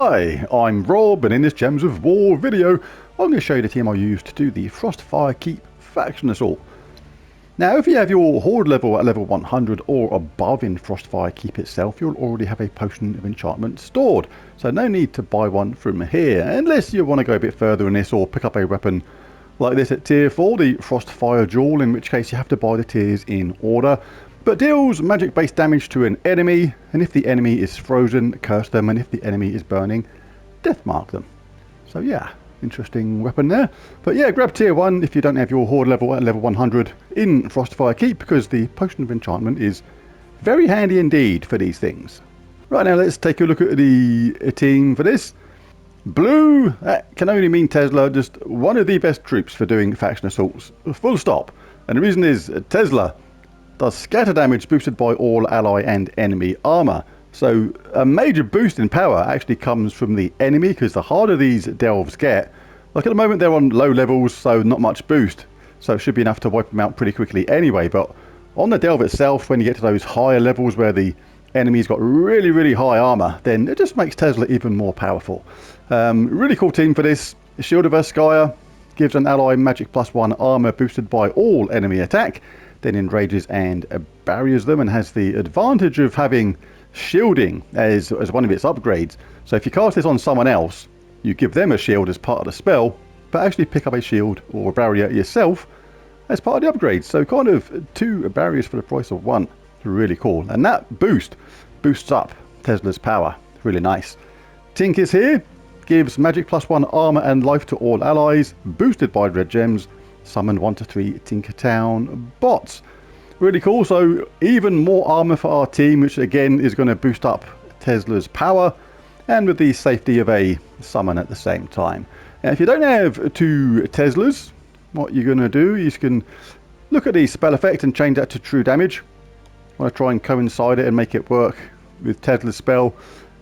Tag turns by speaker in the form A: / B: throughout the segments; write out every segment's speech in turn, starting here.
A: Hi, I'm Rob, and in this Gems of War video, I'm going to show you the team I used to do the Frostfire Keep Faction Assault. Now, if you have your Horde level at level 100 or above in Frostfire Keep itself, you'll already have a Potion of Enchantment stored, so no need to buy one from here, unless you want to go a bit further in this or pick up a weapon like this at tier 4, the Frostfire Jewel, in which case you have to buy the tiers in order. But deals magic based damage to an enemy, and if the enemy is frozen, curse them, and if the enemy is burning, death mark them. So yeah, interesting weapon there. But yeah, grab tier 1 if you don't have your Horde level at level 100 in Frostfire Keep, because the Potion of Enchantment is very handy indeed for these things. Right, now let's take a look at the team for this. Blue, that can only mean Tesla, just one of the best troops for doing faction assaults, full stop. And the reason is Tesla does scatter damage boosted by all ally and enemy armor. So a major boost in power actually comes from the enemy, because the harder these delves get, like at the moment they're on low levels, so not much boost, so it should be enough to wipe them out pretty quickly anyway. But on the delve itself, when you get to those higher levels where the enemy's got really high armor, then it just makes Tesla even more powerful. Really cool team for this. Shield of Erskine gives an ally magic +1 armor boosted by all enemy attack, then enrages and barriers them, and has the advantage of having shielding as one of its upgrades. So if you cast this on someone else, you give them a shield as part of the spell, but actually pick up a shield or a barrier yourself as part of the upgrade. So kind of 2 barriers for the price of 1. Really cool. And that boosts up Tesla's power. Really nice. Tink is here. Gives magic +1 armor and life to all allies, boosted by red gems. Summoned 1 to 3 Tinkertown bots. Really cool. So even more armor for our team, which again is going to boost up Tesla's power, and with the safety of a summon at the same time. Now, if you don't have 2 Teslas, what you're going to do is you can look at the spell effect and change that to true damage. I want to try and coincide it and make it work with Tesla's spell,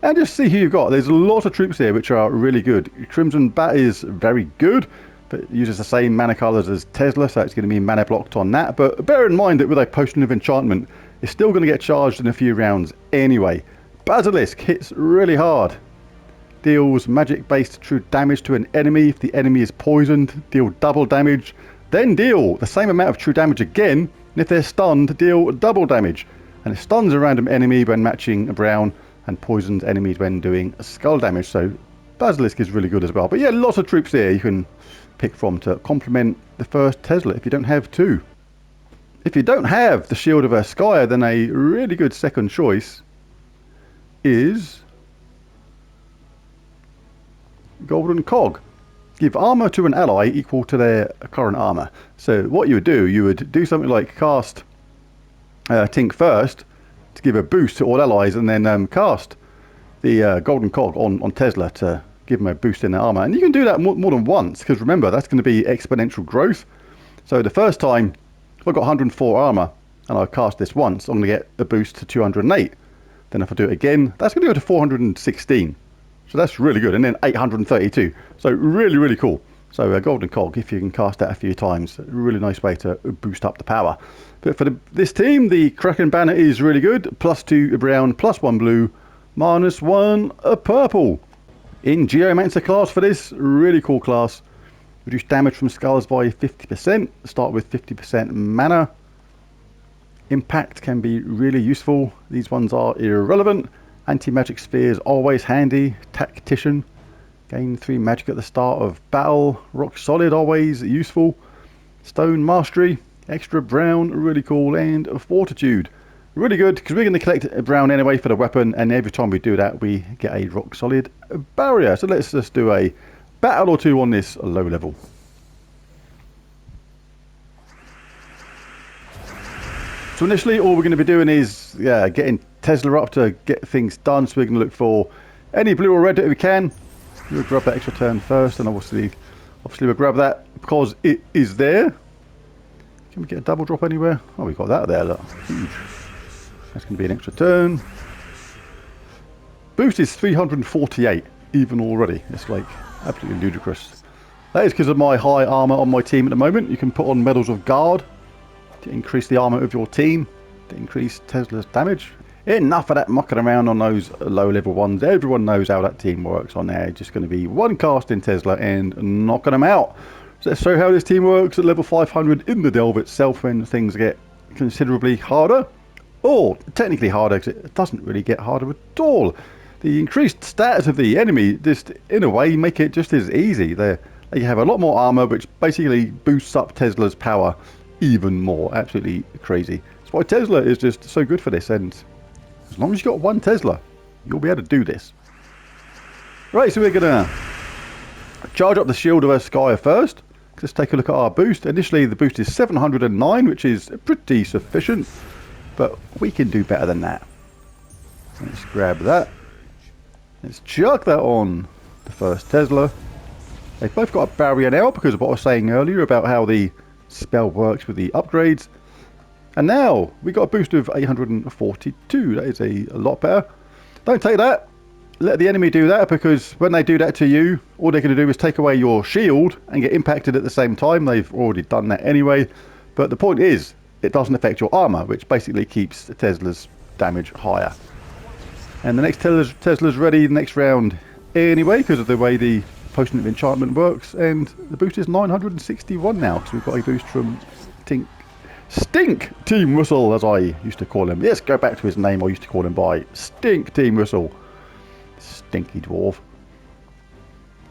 A: and just see who you've got. There's a lot of troops here which are really good. Crimson Bat is very good, but it uses the same mana colours as Tesla, so it's going to be mana blocked on that. But bear in mind that with a Potion of Enchantment, it's still going to get charged in a few rounds anyway. Basilisk hits really hard. Deals magic-based true damage to an enemy. If the enemy is poisoned, deal double damage. Then deal the same amount of true damage again, and if they're stunned, deal double damage. And it stuns a random enemy when matching a brown, and poisons enemies when doing skull damage. So Basilisk is really good as well. But yeah, lots of troops here you can pick from to complement the first Tesla if you don't have 2. If you don't have the Shield of Erskine, then a really good second choice is Golden Cog. Give armor to an ally equal to their current armor. So what you would do something like cast Tink first to give a boost to all allies, and then cast the Golden Cog on Tesla to give them a boost in their armor. And you can do that more than once, because remember, that's going to be exponential growth. So the first time, if I've got 104 armor and I cast this once, I'm going to get a boost to 208. Then if I do it again, that's going to go to 416. So that's really good. And then 832. So really cool. So Golden Cog, if you can cast that a few times, a really nice way to boost up the power. But for this team, the Kraken banner is really good. +2 brown, +1 blue, -1 purple. In Geomancer class for this, really cool class. Reduce damage from skulls by 50%. Start with 50% mana. Impact can be really useful. These ones are irrelevant. Anti-magic spheres always handy. Tactician. Gain 3 magic at the start of battle. Rock solid always useful. Stone mastery. Extra brown, really cool. And fortitude. Really good, because we're going to collect a brown anyway for the weapon, and every time we do that we get a rock solid barrier. So let's just do a battle or 2 on this low level. So initially all we're going to be doing is getting Tesla up to get things done. So we're going to look for any blue or red that we can. We'll grab that extra turn first, and obviously we'll grab that because it is there. Can we get a double drop anywhere? Oh, we got that there, look. Huge. That's going to be an extra turn. Boost is 348 even already. It's like absolutely ludicrous. That is because of my high armor on my team at the moment. You can put on Medals of Guard to increase the armor of your team, to increase Tesla's damage. Enough of that mucking around on those low level ones. Everyone knows how that team works on there. Just going to be one casting Tesla and knocking them out. So let's show how this team works at level 500 in the delve itself when things get considerably harder. Or technically harder, because it doesn't really get harder at all. The increased stats of the enemy just in a way make it just as easy. They have a lot more armor, which basically boosts up Tesla's power even more. Absolutely crazy. That's why Tesla is just so good for this, and as long as you've got one Tesla, you'll be able to do this. Right, so we're going to charge up the shield of our Skyer first. Let's take a look at our boost. Initially, the boost is 709, which is pretty sufficient, but we can do better than that. Let's grab that. Let's chuck that on the first Tesla. They've both got a barrier now because of what I was saying earlier about how the spell works with the upgrades. And now we got a boost of 842. That is a lot better. Don't take that. Let the enemy do that, because when they do that to you, all they're going to do is take away your shield and get impacted at the same time. They've already done that anyway. But the point is, it doesn't affect your armor, which basically keeps Tesla's damage higher. And the next Tesla's ready next round anyway, because of the way the Potion of Enchantment works. And the boost is 961 now, because we've got a boost from Stink Team Whistle, as I used to call him. Yes, go back to his name I used to call him by. Stink Team Whistle. Stinky dwarf.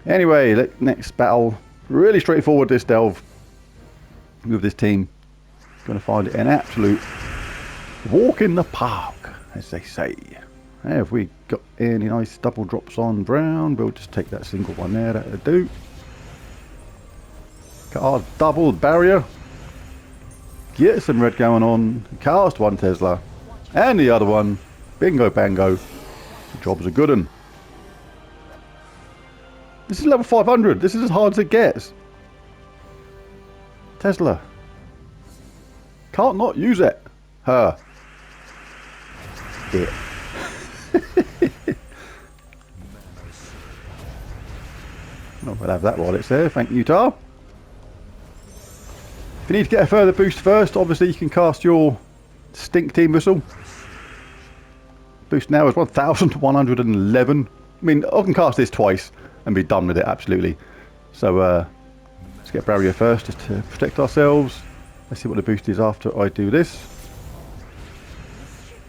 A: Anyway, next battle. Really straightforward, this delve with this team. Going to find it an absolute walk in the park, as they say. Have we got any nice double drops on brown? We'll just take that single one there, that'll do. Got our double barrier. Get some red going on. Cast one Tesla. And the other one. Bingo bango. The job's a good one. This is level 500. This is as hard as it gets. Tesla. Can't not use it. Her. It. Oh, we'll have that while it's there. Thank you, Tar. If you need to get a further boost first, obviously you can cast your Stink Team Whistle. Boost now is 1111. I mean, I can cast this twice and be done with it, absolutely. So let's get barrier first, just to protect ourselves. Let's see what the boost is after I do this.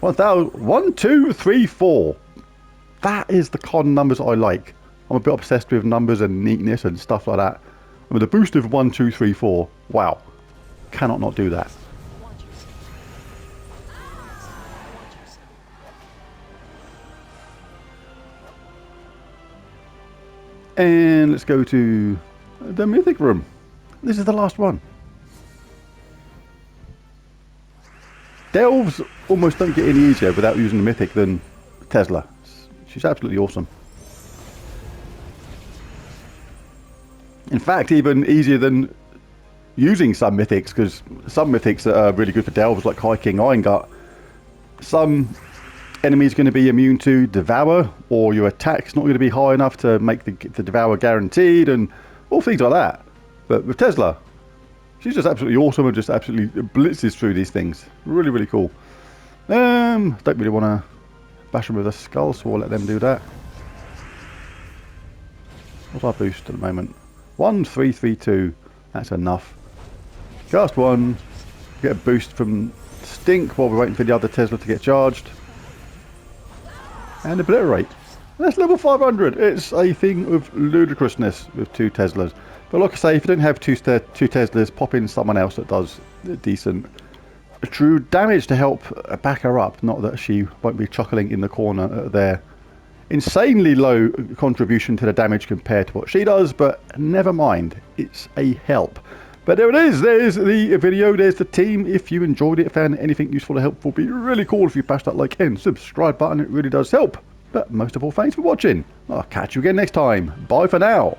A: 1, 2, 3, 4. That is the con numbers I like. I'm a bit obsessed with numbers and neatness and stuff like that. And with a boost of 1, 2, 3, 4, wow, cannot not do that. And let's go to the Mythic room. This is the last one. Delves almost don't get any easier without using the Mythic than Tesla. She's absolutely awesome. In fact, even easier than using some Mythics, because some Mythics that are really good for Delves, like High King Iron Gut, some enemies going to be immune to Devour, or your attack's not going to be high enough to make the Devour guaranteed, and all things like that. But with Tesla, she's just absolutely awesome and just absolutely blitzes through these things. Really, really cool. Don't really want to bash them with a skull, so we'll let them do that. What's our boost at the moment? 1, 3, 3, 2. That's enough. Cast one. Get a boost from Stink while we're waiting for the other Tesla to get charged. And obliterate. That's level 500. It's a thing of ludicrousness with 2 Teslas. But like I say, if you don't have two Teslas, pop in someone else that does decent, true damage to help back her up. Not that she won't be chuckling in the corner at their insanely low contribution to the damage compared to what she does, but never mind. It's a help. But there it is. There's the video. There's the team. If you enjoyed it, found anything useful or helpful, it'd be really cool if you bash that like and subscribe button. It really does help. But most of all, thanks for watching. I'll catch you again next time. Bye for now.